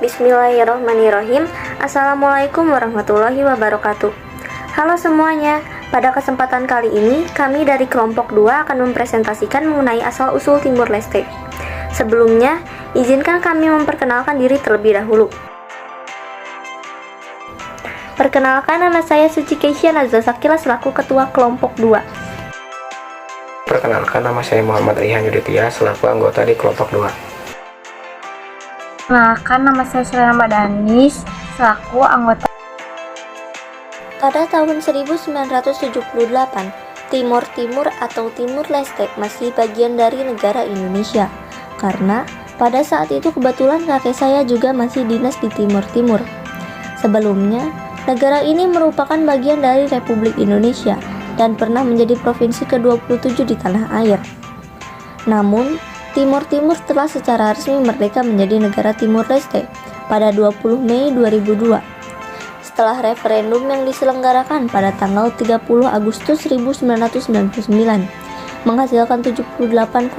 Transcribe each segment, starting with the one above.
Bismillahirrahmanirrahim. Assalamualaikum warahmatullahi wabarakatuh. Halo semuanya, pada kesempatan kali ini kami dari kelompok 2 akan mempresentasikan mengenai asal-usul Timur Leste. Sebelumnya, izinkan kami memperkenalkan diri terlebih dahulu. Perkenalkan, nama saya Suci Keisha Nazla Sakila selaku Ketua Kelompok 2. Perkenalkan, nama saya Muhammad Rihan Yuditya selaku anggota di kelompok 2. Perkenalkan, nama saya Selena Madanis selaku anggota. Pada tahun 1978, Timor Timur atau Timur Leste masih bagian dari negara Indonesia. Karena pada saat itu kebetulan kakek saya juga masih dinas di Timor Timur. Sebelumnya, negara ini merupakan bagian dari Republik Indonesia dan pernah menjadi provinsi ke-27 di tanah air. Namun, Timor Timur telah secara resmi merdeka menjadi negara Timur Leste pada 20 Mei 2002 setelah referendum yang diselenggarakan pada tanggal 30 Agustus 1999 menghasilkan 78,5%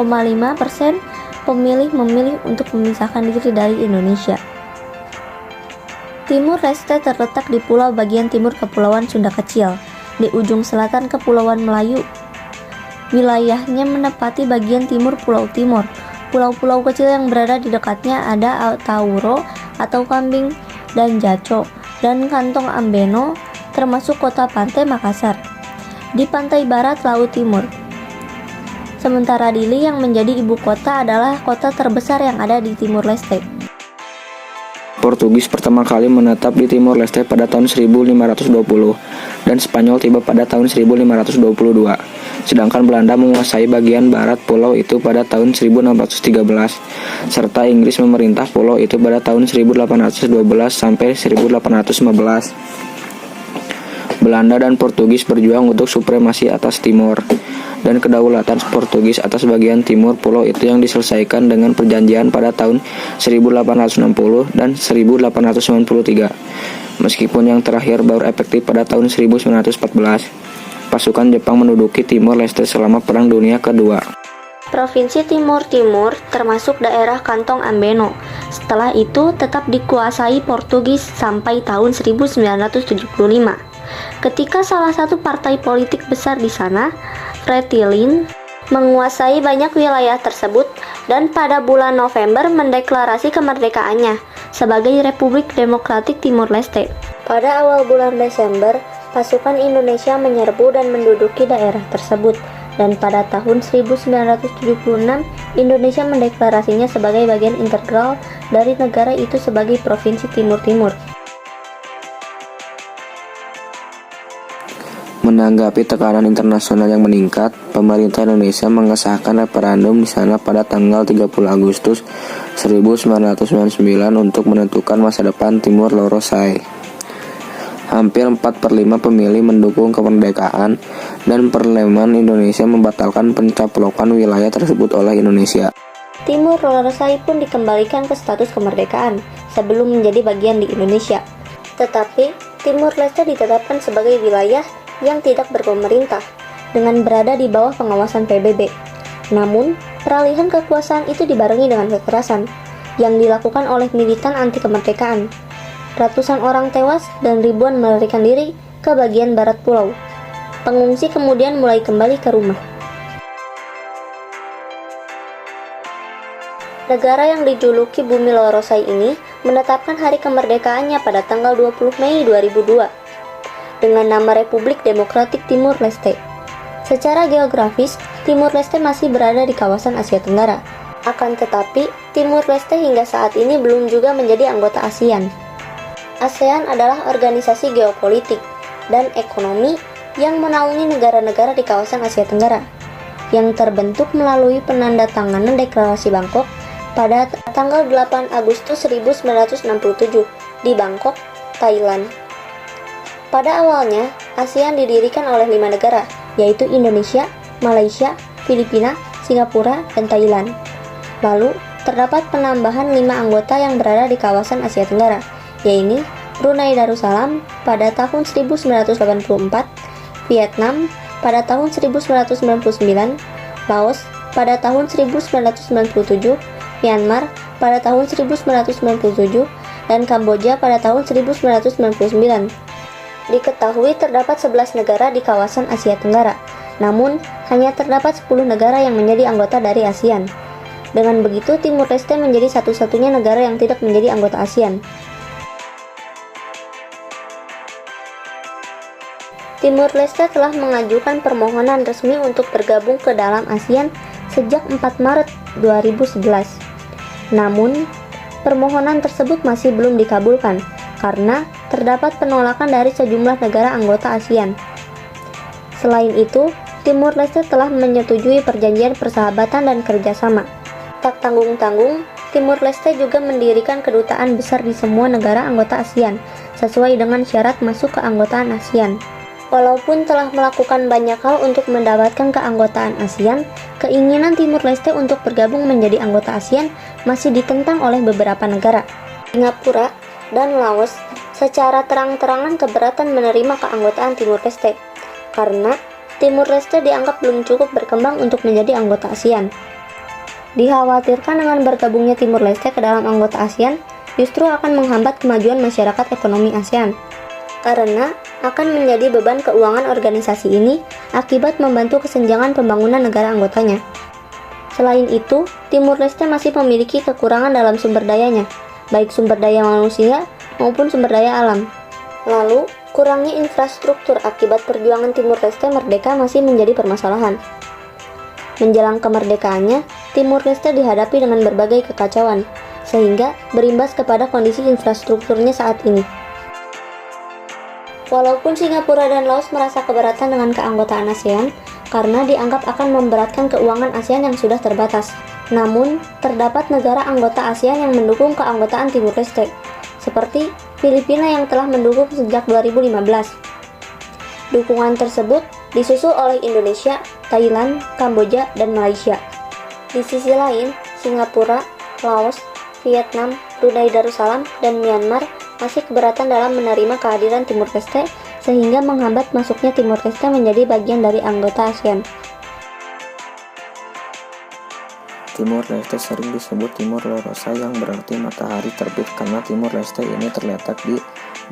pemilih memilih untuk memisahkan diri dari Indonesia. Timur Leste terletak di pulau bagian timur Kepulauan Sunda Kecil, di ujung selatan Kepulauan Melayu. Wilayahnya menepati bagian timur Pulau Timor. Pulau-pulau kecil yang berada di dekatnya ada Tauro atau Kambing dan Jaco dan Kantong Ambeno, termasuk kota pantai Makassar di pantai barat Laut Timur. Sementara Dili yang menjadi ibu kota adalah kota terbesar yang ada di Timur Leste. Portugis pertama kali menetap di Timor Leste pada tahun 1520 dan Spanyol tiba pada tahun 1522. Sedangkan Belanda menguasai bagian barat pulau itu pada tahun 1613 serta Inggris memerintah pulau itu pada tahun 1812 sampai 1815. Belanda dan Portugis berjuang untuk supremasi atas Timor dan kedaulatan Portugis atas bagian timur pulau itu yang diselesaikan dengan perjanjian pada tahun 1860 dan 1893. Meskipun yang terakhir baru efektif pada tahun 1914, pasukan Jepang menduduki Timor Leste selama Perang Dunia Kedua. Provinsi Timur Timur termasuk daerah Kantong Ambeno. Setelah itu tetap dikuasai Portugis sampai tahun 1975. Ketika salah satu partai politik besar di sana, Fretilin, menguasai banyak wilayah tersebut dan pada bulan November mendeklarasi kemerdekaannya sebagai Republik Demokratik Timur Leste. Pada awal bulan Desember, pasukan Indonesia menyerbu dan menduduki daerah tersebut, dan pada tahun 1976 Indonesia mendeklarasinya sebagai bagian integral dari negara itu sebagai Provinsi Timur Timur. Menanggapi tekanan internasional yang meningkat, pemerintah Indonesia mengesahkan referendum di sana pada tanggal 30 Agustus 1999 untuk menentukan masa depan Timor Leste. Hampir 4/5 pemilih mendukung kemerdekaan dan Parlemen Indonesia membatalkan pencaplokan wilayah tersebut oleh Indonesia. Timor Leste pun dikembalikan ke status kemerdekaan sebelum menjadi bagian di Indonesia. Tetapi, Timor Leste ditetapkan sebagai wilayah yang tidak berpemerintah dengan berada di bawah pengawasan PBB. Namun, peralihan kekuasaan itu dibarengi dengan kekerasan yang dilakukan oleh militan anti kemerdekaan. Ratusan orang tewas dan ribuan melarikan diri ke bagian barat pulau. Pengungsi kemudian mulai kembali ke rumah. Negara yang dijuluki Bumi Lorosai ini menetapkan hari kemerdekaannya pada tanggal 20 Mei 2002 dengan nama Republik Demokratik Timur Leste. Secara geografis, Timur Leste masih berada di kawasan Asia Tenggara. Akan tetapi, Timur Leste hingga saat ini belum juga menjadi anggota ASEAN. ASEAN adalah organisasi geopolitik dan ekonomi yang menaungi negara-negara di kawasan Asia Tenggara, yang terbentuk melalui penandatanganan Deklarasi Bangkok pada tanggal 8 Agustus 1967 di Bangkok, Thailand. Pada awalnya, ASEAN didirikan oleh 5 negara, yaitu Indonesia, Malaysia, Filipina, Singapura, dan Thailand. Lalu, terdapat penambahan 5 anggota yang berada di kawasan Asia Tenggara, yaitu Brunei Darussalam pada tahun 1984, Vietnam pada tahun 1999, Laos pada tahun 1997, Myanmar pada tahun 1997, dan Kamboja pada tahun 1999. Diketahui terdapat 11 negara di kawasan Asia Tenggara, namun hanya terdapat 10 negara yang menjadi anggota dari ASEAN. Dengan begitu, Timur Leste menjadi satu-satunya negara yang tidak menjadi anggota ASEAN. Timur Leste telah mengajukan permohonan resmi untuk bergabung ke dalam ASEAN sejak 4 Maret 2011. Namun, permohonan tersebut masih belum dikabulkan karena terdapat penolakan dari sejumlah negara anggota ASEAN. Selain itu, Timur Leste telah menyetujui perjanjian persahabatan dan kerjasama. Tak tanggung-tanggung, Timur Leste juga mendirikan kedutaan besar di semua negara anggota ASEAN sesuai dengan syarat masuk keanggotaan ASEAN. Walaupun telah melakukan banyak hal untuk mendapatkan keanggotaan ASEAN, keinginan Timur Leste untuk bergabung menjadi anggota ASEAN masih ditentang oleh beberapa negara. Singapura dan Laos secara terang-terangan keberatan menerima keanggotaan Timur Leste, karena Timur Leste dianggap belum cukup berkembang untuk menjadi anggota ASEAN. Dikhawatirkan dengan bergabungnya Timur Leste ke dalam anggota ASEAN justru akan menghambat kemajuan masyarakat ekonomi ASEAN, karena akan menjadi beban keuangan organisasi ini akibat membantu kesenjangan pembangunan negara anggotanya. Selain itu, Timur Leste masih memiliki kekurangan dalam sumber dayanya, baik sumber daya manusia maupun sumber daya alam. Lalu, kurangnya infrastruktur akibat perjuangan Timur Leste merdeka masih menjadi permasalahan. Menjelang kemerdekaannya, Timur Leste dihadapi dengan berbagai kekacauan, sehingga berimbas kepada kondisi infrastrukturnya saat ini. Walaupun Singapura dan Laos merasa keberatan dengan keanggotaan ASEAN karena dianggap akan memberatkan keuangan ASEAN yang sudah terbatas, namun terdapat negara anggota ASEAN yang mendukung keanggotaan Timur Leste, seperti Filipina yang telah mendukung sejak 2015. Dukungan tersebut disusul oleh Indonesia, Thailand, Kamboja, dan Malaysia. Di sisi lain, Singapura, Laos, Vietnam, Brunei Darussalam, dan Myanmar masih keberatan dalam menerima kehadiran Timur Leste sehingga menghambat masuknya Timur Leste menjadi bagian dari anggota ASEAN. Timur Leste sering disebut Timur Lorosa yang berarti matahari terbit karena Timur Leste ini terletak di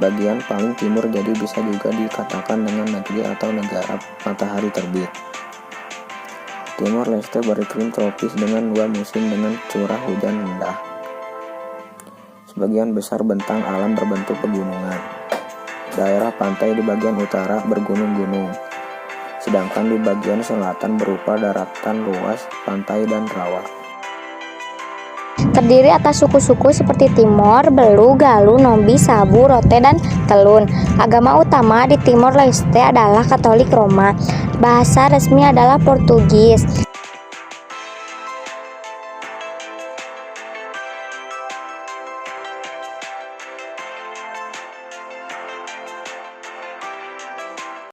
bagian paling timur, jadi bisa juga dikatakan dengan negeri atau negara matahari terbit. Timur Leste beriklim tropis dengan 2 musim dengan curah hujan rendah. Sebagian besar bentang alam berbentuk pegunungan. Daerah pantai di bagian utara bergunung-gunung, sedangkan di bagian selatan berupa daratan luas, pantai, dan rawa. Terdiri atas suku-suku seperti Timor, Belu, Galuh, Nombi, Sabu, Rote, dan Telun. Agama utama di Timor Leste adalah Katolik Roma. Bahasa resmi adalah Portugis.